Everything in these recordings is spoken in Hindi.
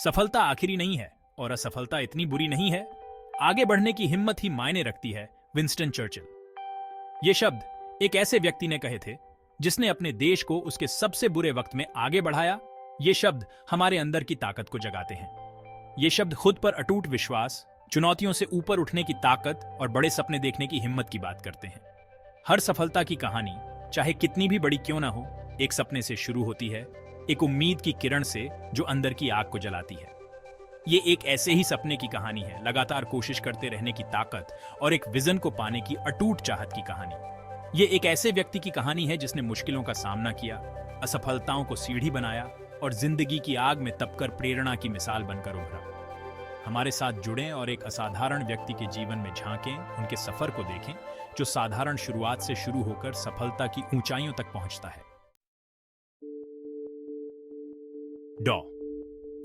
सफलता आखिरी नहीं है और असफलता इतनी बुरी नहीं है। आगे बढ़ने की हिम्मत ही मायने रखती है। Winston Churchill. ये शब्द एक ऐसे व्यक्ति ने कहे थे जिसने अपने देश को उसके सबसे बुरे वक्त में आगे बढ़ाया। ये शब्द हमारे अंदर की ताकत को जगाते हैं। ये शब्द खुद पर अटूट विश्वास, चुनौतियों से ऊपर उठने की ताकत और बड़े सपने देखने की हिम्मत की बात करते हैं। हर सफलता की कहानी, चाहे कितनी भी बड़ी क्यों ना हो, एक सपने से शुरू होती है, एक उम्मीद की किरण से जो अंदर की आग को जलाती है। ये एक ऐसे ही सपने की कहानी है, लगातार कोशिश करते रहने की ताकत और एक विजन को पाने की अटूट चाहत की कहानी। ये एक ऐसे व्यक्ति की कहानी है जिसने मुश्किलों का सामना किया, असफलताओं को सीढ़ी बनाया और जिंदगी की आग में तपकर प्रेरणा की मिसाल बनकर उभरा। हमारे साथ जुड़ें और एक असाधारण व्यक्ति के जीवन में झांकें, उनके सफर को देखें जो साधारण शुरुआत से शुरू होकर सफलता की ऊंचाइयों तक पहुंचता है। डॉ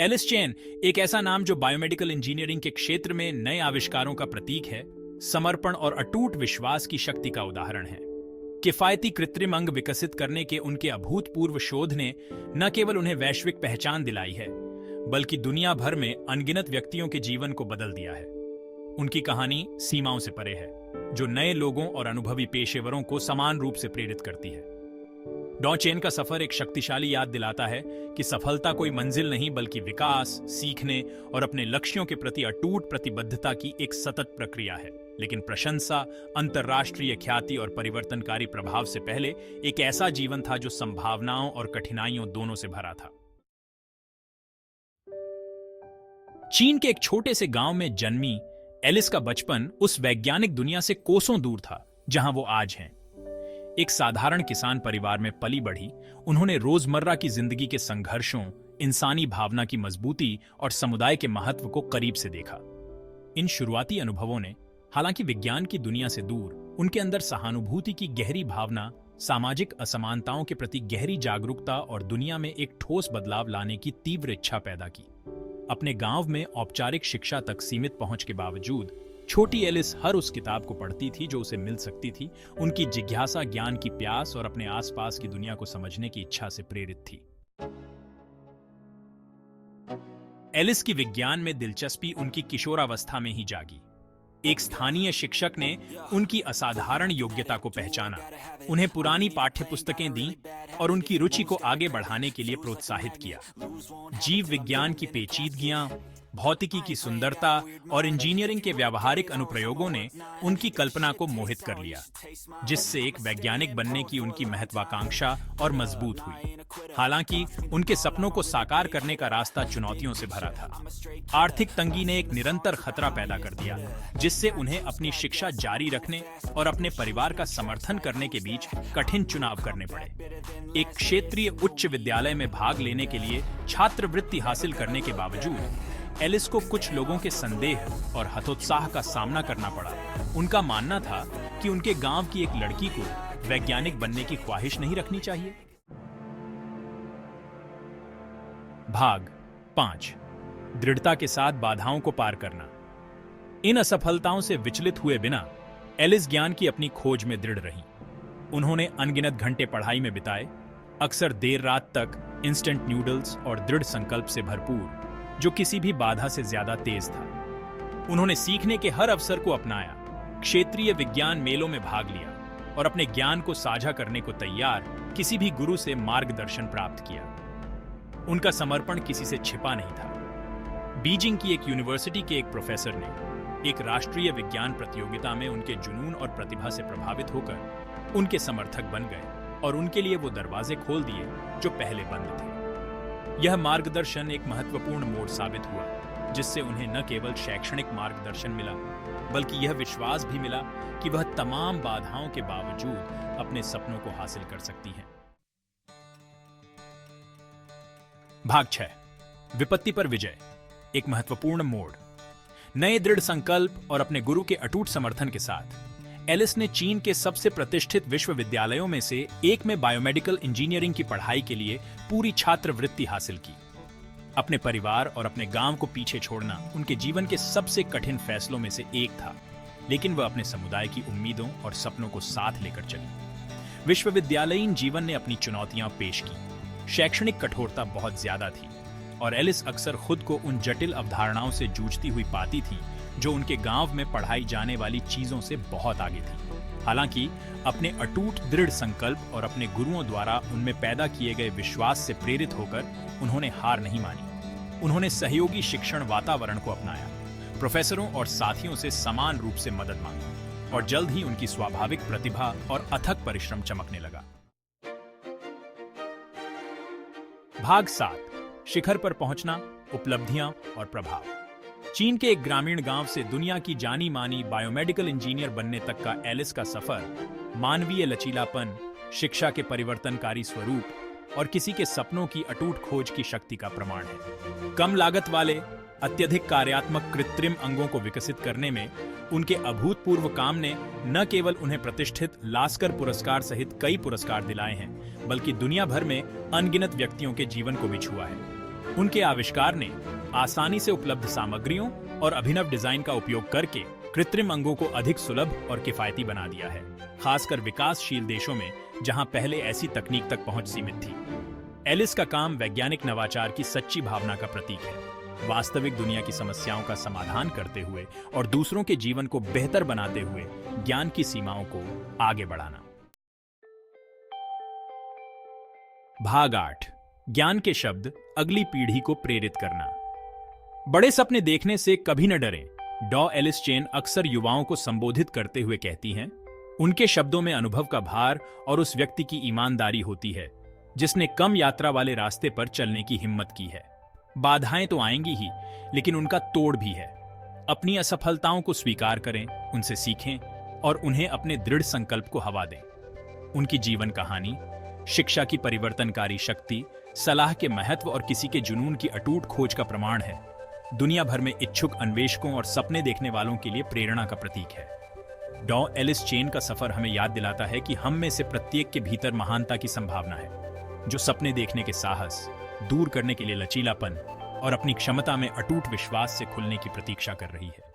एलिस चेन एक ऐसा नाम जो बायोमेडिकल इंजीनियरिंग के क्षेत्र में नए आविष्कारों का प्रतीक है, समर्पण और अटूट विश्वास की शक्ति का उदाहरण है। किफायती कृत्रिम अंग विकसित करने के उनके अभूतपूर्व शोध ने न केवल उन्हें वैश्विक पहचान दिलाई है, बल्कि दुनिया भर में अनगिनत व्यक्तियों के जीवन को बदल दिया है। उनकी कहानी सीमाओं से परे है, जो नए लोगों और अनुभवी पेशेवरों को समान रूप से प्रेरित करती है। डॉ चेन का सफर एक शक्तिशाली याद दिलाता है कि सफलता कोई मंजिल नहीं, बल्कि विकास, सीखने और अपने लक्ष्यों के प्रति अटूट प्रतिबद्धता की एक सतत प्रक्रिया है। लेकिन प्रशंसा, अंतर्राष्ट्रीय ख्याति और परिवर्तनकारी प्रभाव से पहले एक ऐसा जीवन था जो संभावनाओं और कठिनाइयों दोनों से भरा था। चीन के एक छोटे से गांव में जन्मी एलिस का बचपन उस वैज्ञानिक दुनिया से कोसों दूर था जहां वो आज हैं। एक साधारण किसान परिवार में पली बढ़ी, उन्होंने रोजमर्रा की जिंदगी के संघर्षों, इंसानी भावना की मजबूती और समुदाय के महत्व को करीब से देखा। इन शुरुआती अनुभवों ने, हालांकि विज्ञान की दुनिया से दूर, उनके अंदर सहानुभूति की गहरी भावना, सामाजिक असमानताओं के प्रति गहरी जागरूकता और दुनिया में एक ठोस बदलाव लाने की तीव्र इच्छा पैदा की। अपने गांव में औपचारिक शिक्षा तक सीमित पहुंच के बावजूद छोटी एलिस हर उस किताब को पढ़ती थी जो उसे मिल सकती थी। उनकी जिज्ञासा, ज्ञान की प्यास और अपने आसपास की दुनिया को समझने की इच्छा से प्रेरित थी। एलिस की विज्ञान में दिलचस्पी उनकी किशोरावस्था में ही जागी। एक स्थानीय शिक्षक ने उनकी असाधारण योग्यता को पहचाना, उन्हें पुरानी पाठ्यपुस्तकें दी और उनकी रुचि को आगे बढ़ाने के लिए प्रोत्साहित किया। जीव विज्ञान की पेचीदगियां, भौतिकी की सुंदरता और इंजीनियरिंग के व्यावहारिक अनुप्रयोगों ने उनकी कल्पना को मोहित कर लिया, जिससे एक वैज्ञानिक बनने की उनकी महत्वाकांक्षा और मजबूत हुई। हालांकि उनके सपनों को साकार करने का रास्ता चुनौतियों से भरा था। आर्थिक तंगी ने एक निरंतर खतरा पैदा कर दिया, जिससे उन्हें अपनी शिक्षा जारी रखने और अपने परिवार का समर्थन करने के बीच कठिन चुनाव करने पड़े। एक क्षेत्रीय उच्च विद्यालय में भाग लेने के लिए छात्रवृत्ति हासिल करने के बावजूद एलिस को कुछ लोगों के संदेह और हतोत्साह का सामना करना पड़ा। उनका मानना था कि उनके गांव की एक लड़की को वैज्ञानिक बनने की ख्वाहिश नहीं रखनी चाहिए। भाग 5, दृढ़ता के साथ बाधाओं को पार करना। इन असफलताओं से विचलित हुए बिना एलिस ज्ञान की अपनी खोज में दृढ़ रही। उन्होंने अनगिनत घंटे पढ़ाई में बिताए, अक्सर देर रात तक, इंस्टेंट नूडल्स और दृढ़ संकल्प से भरपूर, जो किसी भी बाधा से ज्यादा तेज था। उन्होंने सीखने के हर अवसर को अपनाया, क्षेत्रीय विज्ञान मेलों में भाग लिया और अपने ज्ञान को साझा करने को तैयार किसी भी गुरु से मार्गदर्शन प्राप्त किया। उनका समर्पण किसी से छिपा नहीं था। बीजिंग की एक यूनिवर्सिटी के एक प्रोफेसर ने एक राष्ट्रीय विज्ञान प्रतियोगिता में उनके जुनून और प्रतिभा से प्रभावित होकर उनके समर्थक बन गए और उनके लिए वो दरवाजे खोल दिए जो पहले बंद थे। यह मार्गदर्शन एक महत्वपूर्ण मोड़ साबित हुआ, जिससे उन्हें न केवल शैक्षणिक मार्गदर्शन मिला, बल्कि यह विश्वास भी मिला कि वह तमाम बाधाओं के बावजूद अपने सपनों को हासिल कर सकती हैं। भाग 6, विपत्ति पर विजय, एक महत्वपूर्ण मोड़। नए दृढ़ संकल्प और अपने गुरु के अटूट समर्थन के साथ एलिस ने चीन के सबसे प्रतिष्ठित विश्वविद्यालयों में से एक में बायोमेडिकल इंजीनियरिंग की पढ़ाई के लिए पूरी छात्रवृत्ति हासिल की। अपने परिवार और अपने गांव को पीछे छोड़ना उनके जीवन के सबसे कठिन फैसलों में से एक था, लेकिन वह अपने समुदाय की उम्मीदों और सपनों को साथ लेकर चली। विश्वविद्यालयीन जीवन ने अपनी चुनौतियां पेश की। शैक्षणिक कठोरता बहुत ज्यादा थी, और एलिस अक्सर खुद को उन जटिल अवधारणाओं से जूझती हुई पाती थी जो उनके गांव में पढ़ाई जाने वाली चीजों से बहुत आगे थी। हालांकि अपने अटूट दृढ़ संकल्प और अपने गुरुओं द्वारा उनमें पैदा किए गए विश्वास से प्रेरित होकर उन्होंने हार नहीं मानी। उन्होंने सहयोगी शिक्षण वातावरण को अपनाया, प्रोफेसरों और साथियों से समान रूप से मदद मांगी और जल्द ही उनकी स्वाभाविक प्रतिभा और अथक परिश्रम चमकने लगा। भाग 7, शिखर पर पहुंचना, उपलब्धियां और प्रभाव। चीन के एक ग्रामीण गांव से दुनिया की जानी मानी बायोमेडिकल इंजीनियर बनने तक का एलिस का सफर मानवीय लचीलापन, शिक्षा के परिवर्तनकारी स्वरूप और किसी के सपनों की अटूट खोज की शक्ति का प्रमाण है। कम लागत वाले अत्यधिक कार्यात्मक कृत्रिम अंगों को विकसित करने में उनके अभूतपूर्व काम ने न केवल उन्हें प्रतिष्ठित लास्कर पुरस्कार सहित कई पुरस्कार दिलाए हैं, बल्कि दुनिया भर में अनगिनत व्यक्तियों के जीवन को भी छुआ है। उनके आविष्कार ने आसानी से उपलब्ध सामग्रियों और अभिनव डिजाइन का उपयोग करके कृत्रिम अंगों को अधिक सुलभ और किफायती बना दिया है, खासकर विकासशील देशों में जहां पहले ऐसी तकनीक तक पहुंच सीमित थी। एलिस का काम वैज्ञानिक नवाचार की सच्ची भावना का प्रतीक है, वास्तविक दुनिया की समस्याओं का समाधान करते हुए और दूसरों के जीवन को बेहतर बनाते हुए ज्ञान की सीमाओं को आगे बढ़ाना। भाग 8, ज्ञान के शब्द, अगली पीढ़ी को प्रेरित करना। बड़े सपने देखने से कभी न डरें, डॉ एलिस चेन अक्सर युवाओं को संबोधित करते हुए कहती हैं। उनके शब्दों में अनुभव का भार और उस व्यक्ति की ईमानदारी होती है जिसने कम यात्रा वाले रास्ते पर चलने की हिम्मत की है। बाधाएं तो आएंगी ही, लेकिन उनका तोड़ भी है। अपनी असफलताओं को स्वीकार करें, उनसे सीखें और उन्हें अपने दृढ़ संकल्प को हवा दें। उनकी जीवन कहानी, शिक्षा की परिवर्तनकारी शक्ति, सलाह के महत्व और किसी के जुनून की अटूट खोज का प्रमाण है। दुनिया भर में इच्छुक अन्वेषकों और सपने देखने वालों के लिए प्रेरणा का प्रतीक है। डॉ एलिस चेन का सफर हमें याद दिलाता है कि हम में से प्रत्येक के भीतर महानता की संभावना है, जो सपने देखने के साहस, दूर करने के लिए लचीलापन और अपनी क्षमता में अटूट विश्वास से खुलने की प्रतीक्षा कर रही है।